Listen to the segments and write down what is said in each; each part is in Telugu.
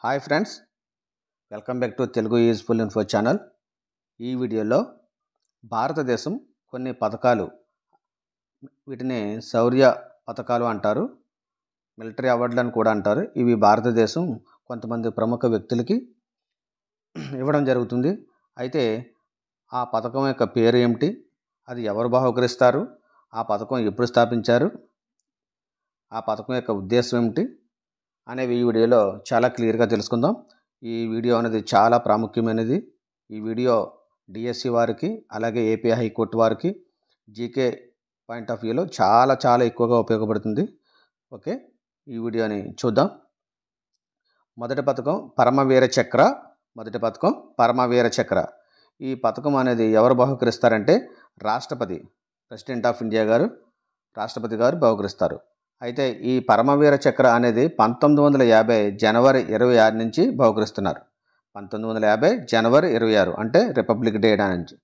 Hi friends, welcome back to Telugu useful info channel. ఈ వీడియోలో భారతదేశం కొన్ని పథకాలు, వీటిని శౌర్య పథకాలు అంటారు, మిలిటరీ అవార్డులను కూడా అంటారు. ఇవి భారతదేశం కొంతమంది ప్రముఖ వ్యక్తులకి ఇవ్వడం జరుగుతుంది. అయితే ఆ పథకం యొక్క పేరు ఏమిటి, అది ఎవరు బహుకరిస్తారు, ఆ పథకం ఎప్పుడు స్థాపించారు, ఆ పథకం యొక్క ఉద్దేశం ఏమిటి అనేవి ఈ వీడియోలో చాలా క్లియర్గా తెలుసుకుందాం. ఈ వీడియో అనేది చాలా ప్రాముఖ్యమైనది. ఈ వీడియో డిఎస్సి వారికి, అలాగే ఏపీ హైకోర్టు వారికి జీకే పాయింట్ ఆఫ్ వ్యూలో చాలా చాలా ఎక్కువగా ఉపయోగపడుతుంది. ఓకే, ఈ వీడియోని చూద్దాం. మొదటి పథకం పరమవీర చక్ర. ఈ పథకం అనేది ఎవరు బహుకరిస్తారంటే ప్రెసిడెంట్ ఆఫ్ ఇండియా గారు, రాష్ట్రపతి గారు బహుకరిస్తారు. అయితే ఈ పరమవీర చక్ర అనేది 1950 జనవరి 26 నుంచి బహుకరిస్తున్నారు. 1950 జనవరి 26 అంటే రిపబ్లిక్ డే నుంచి.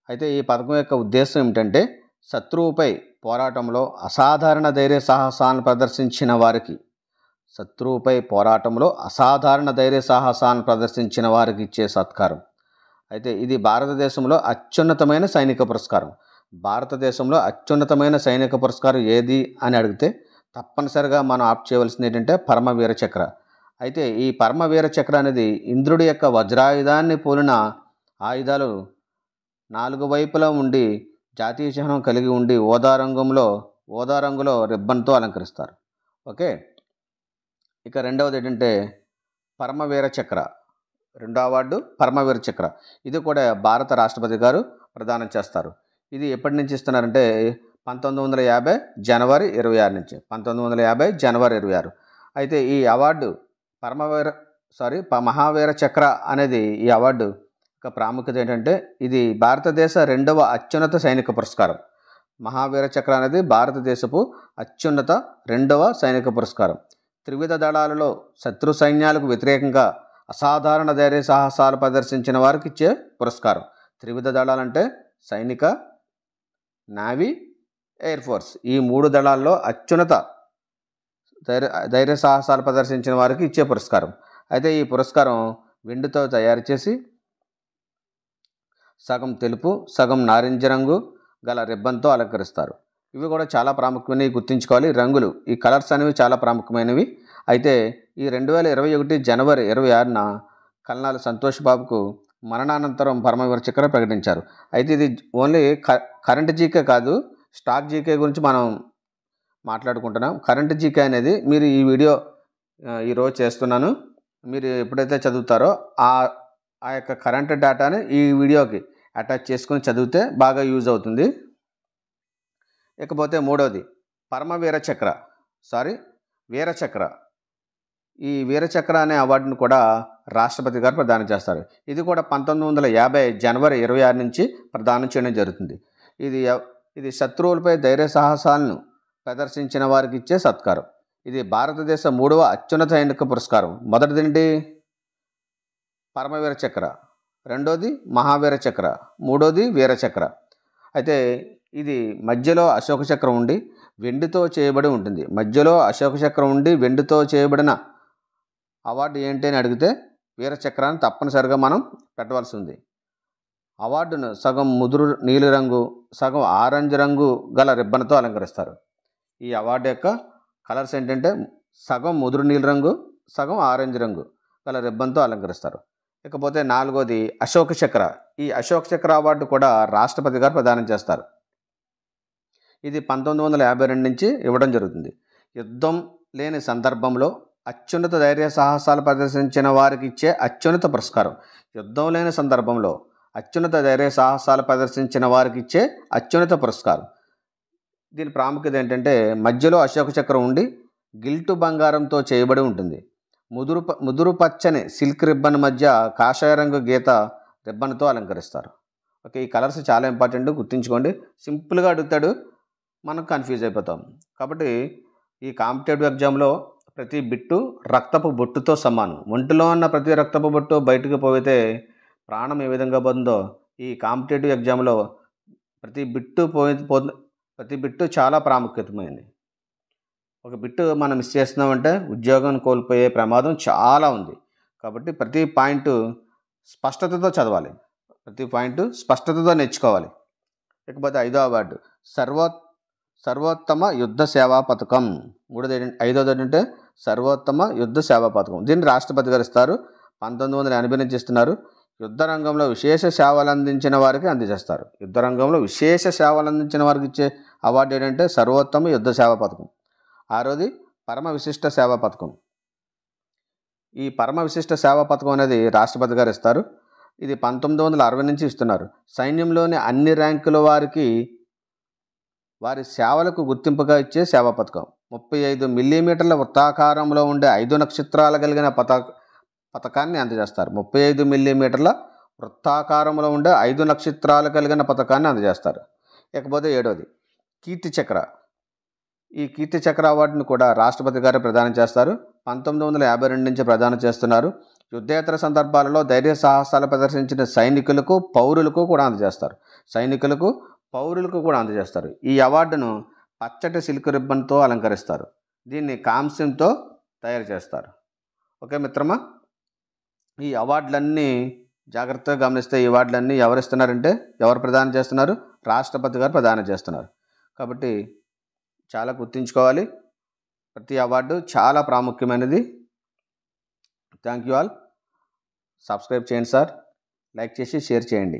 అయితే ఈ పథకం యొక్క ఉద్దేశం ఏమిటంటే, శత్రువుపై పోరాటంలో అసాధారణ ధైర్య సాహసాలను ప్రదర్శించిన వారికి ఇచ్చే సత్కారం. అయితే ఇది భారతదేశంలో అత్యున్నతమైన సైనిక పురస్కారం. భారతదేశంలో అత్యున్నతమైన సైనిక పురస్కారం ఏది అని అడిగితే తప్పనిసరిగా మనం ఆప్ట్ చేయవలసింది ఏంటంటే పరమవీర చక్ర. అయితే ఈ పరమవీర చక్ర అనేది ఇంద్రుడి యొక్క వజ్రాయుధాన్ని పోలిన ఆయుధాలు 4 వైపులా ఉండి జాతీయ చిహ్నం కలిగి ఉండి ఓదా రంగులో రిబ్బన్తో అలంకరిస్తారు. ఓకే, ఇక రెండవది ఏంటంటే పరమవీర చక్ర. రెండో అవార్డు పరమవీర చక్ర. ఇది కూడా భారత రాష్ట్రపతి గారు ప్రదానం చేస్తారు. ఇది ఎప్పటి నుంచి ఇస్తున్నారంటే 1950 జనవరి 26 నుంచి. 1950 జనవరి 26. అయితే ఈ అవార్డు మహావీర చక్ర అనేది ఈ అవార్డు యొక్క ప్రాముఖ్యత ఏంటంటే, ఇది భారతదేశ 2వ అత్యున్నత సైనిక పురస్కారం. మహావీర చక్ర అనేది భారతదేశపు అత్యున్నత 2వ సైనిక పురస్కారం. త్రివిధ దళాలలో శత్రు సైన్యాలకు వ్యతిరేకంగా అసాధారణ ధైర్య సాహసాలు ప్రదర్శించిన వారికి ఇచ్చే పురస్కారం. త్రివిధ దళాలంటే సైనిక, నావీ, ఎయిర్ ఫోర్స్, ఈ 3 దళాల్లో అత్యున్నత ధైర్య సాహసాలు ప్రదర్శించిన వారికి ఇచ్చే పురస్కారం. అయితే ఈ పురస్కారం వెండితో తయారు చేసి సగం తెలుపు, సగం నారింజ రంగు గల రిబ్బన్తో అలంకరిస్తారు. ఇవి కూడా చాలా ప్రాముఖ్యమైనవి, గుర్తుంచుకోవాలి. రంగులు, ఈ కలర్స్ అనేవి చాలా ప్రాముఖ్యమైనవి. అయితే ఈ 2021 జనవరి 26న కల్నాల్ సంతోష్ బాబుకు మరణానంతరం పరమవీర చక్ర ప్రకటించారు. అయితే ఇది ఓన్లీ కరెంట్ జీకే కాదు, స్టాక్ జీకే గురించి మనం మాట్లాడుకుంటున్నాం. కరెంట్ జీకే అనేది మీరు ఈ వీడియో ఈరోజు చేస్తున్నాను, మీరు ఎప్పుడైతే చదువుతారో ఆ యొక్క కరెంట్ డేటాని ఈ వీడియోకి అటాచ్ చేసుకొని చదివితే బాగా యూజ్ అవుతుంది. ఇకపోతే మూడవది వీరచక్ర. ఈ వీరచక్ర అనే అవార్డును కూడా రాష్ట్రపతి గారు ప్రదానం చేస్తారు. ఇది కూడా 1950 జనవరి 26 నుంచి ప్రదానం చేయడం జరుగుతుంది. ఇది శత్రువులపై ధైర్య సాహసాలను ప్రదర్శించిన వారికి ఇచ్చే సత్కారం. ఇది భారతదేశ 3వ అత్యున్నత సైనిక పురస్కారం. మొదటిది పరమవీర చక్ర, రెండోది మహావీర చక్ర, మూడోది వీరచక్ర. అయితే ఇది మధ్యలో అశోక చక్రం ఉండి వెండితో చేయబడి ఉంటుంది. మధ్యలో అశోక చక్రం ఉండి వెండితో చేయబడిన అవార్డు ఏంటి అని అడిగితే వీరచక్రాన్ని తప్పనిసరిగా మనం పెట్టవలసి ఉంది. అవార్డును సగం ముదురు నీలిరంగు, సగం ఆరెంజ్ రంగు గల రిబ్బన్తో అలంకరిస్తారు. ఈ అవార్డు యొక్క కలర్స్ ఏంటంటే సగం ముదురు నీలిరంగు, సగం ఆరెంజ్ రంగు గల రిబ్బన్తో అలంకరిస్తారు. ఇకపోతే నాలుగోది అశోక చక్ర. ఈ అశోక చక్ర అవార్డు కూడా రాష్ట్రపతి గారు ప్రదానం చేస్తారు. ఇది 1952 నుంచి ఇవ్వడం జరుగుతుంది. యుద్ధం లేని సందర్భంలో అత్యున్నత ధైర్య సాహసాలు ప్రదర్శించిన వారికి ఇచ్చే అత్యున్నత పురస్కారం. యుద్ధం లేని సందర్భంలో అత్యున్నత ధైర్య సాహసాలు ప్రదర్శించిన వారికి ఇచ్చే అత్యున్నత పురస్కారం. దీని ప్రాముఖ్యత ఏంటంటే, మధ్యలో అశోక చక్రం ఉండి గిల్టు బంగారంతో చేయబడి ఉంటుంది. ముదురు పచ్చని సిల్క్ రిబ్బన్ మధ్య కాషాయ రంగు గీత రిబ్బన్తో అలంకరిస్తారు. ఓకే, ఈ కలర్స్ చాలా ఇంపార్టెంట్, గుర్తుంచుకోండి. సింపుల్గా అడుగుతాడు, మనం కన్ఫ్యూజ్ అయిపోతాం. కాబట్టి ఈ కాంపిటేటివ్ ఎగ్జామ్లో ప్రతి బిట్టు రక్తపు బొట్టుతో సమానం. ఒంటిలో ఉన్న ప్రతి రక్తపు బొట్టు బయటకు పోయితే ప్రాణం ఏ విధంగా పోతుందో, ఈ కాంపిటేటివ్ ఎగ్జామ్లో ప్రతి బిట్టు చాలా ప్రాముఖ్యతమైనది. ఒక బిట్ మనం మిస్ చేస్తున్నామంటే ఉద్యోగం కోల్పోయే ప్రమాదం చాలా ఉంది. కాబట్టి ప్రతి పాయింట్ స్పష్టతతో చదవాలి. ప్రతి పాయింట్ స్పష్టతతో నేర్చుకోవాలి. ఇకపోతే 5వ అవార్డు సర్వోత్తమ యుద్ధ సేవా పథకం. ఐదవది ఏంటంటే సర్వోత్తమ యుద్ధ సేవా పథకం. దీన్ని రాష్ట్రపతి గారు ఇస్తారు. 1980 నుంచి ఇస్తున్నారు. యుద్ధ రంగంలో విశేష సేవలు అందించిన వారికి అందజేస్తారు. యుద్ధ రంగంలో విశేష సేవలు అందించిన వారికి ఇచ్చే అవార్డు ఏంటంటే సర్వోత్తమ యుద్ధ సేవా పథకం. 6వది పరమ విశిష్ట సేవా పథకం. ఈ పరమ విశిష్ట సేవా పథకం అనేది రాష్ట్రపతి గారు ఇస్తారు. ఇది 1960 నుంచి ఇస్తున్నారు. సైన్యంలోని అన్ని ర్యాంకుల వారికి వారి సేవలకు గుర్తింపుగా ఇచ్చే సేవా పథకం. 35 మిల్లీమీటర్ల వృత్తాకారంలో ఉండే 5 నక్షత్రాలు కలిగిన పథకాన్ని అందజేస్తారు. 35 మిల్లీమీటర్ల వృత్తాకారంలో ఉండే 5 నక్షత్రాలు కలిగిన పథకాన్ని అందజేస్తారు. ఇకపోతే 7వది కీర్తి చక్ర. ఈ కీర్తి చక్ర అవార్డును కూడా రాష్ట్రపతి గారు ప్రదానం చేస్తారు. 1952 నుంచి ప్రదానం చేస్తున్నారు. యుద్ధేతర సందర్భాలలో ధైర్య సాహసాలు ప్రదర్శించిన సైనికులకు, పౌరులకు కూడా అందజేస్తారు. ఈ అవార్డును పచ్చటి సిల్క్ రిబ్బన్తో అలంకరిస్తారు. దీన్ని కాంస్యంతో తయారు చేస్తారు. ఓకే మిత్రమా, ఈ అవార్డులన్నీ జాగ్రత్తగా గమనిస్తే ఈ అవార్డులన్నీ ఎవరు ప్రదానం చేస్తున్నారు? రాష్ట్రపతి గారు ప్రదానం చేస్తున్నారు. కాబట్టి చాలా గుర్తుంచుకోవాలి. ప్రతి అవార్డు చాలా ప్రాముఖ్యమైనది. Thank you all. సబ్స్క్రైబ్ చేయండి సార్, లైక్ చేసి షేర్ చేయండి.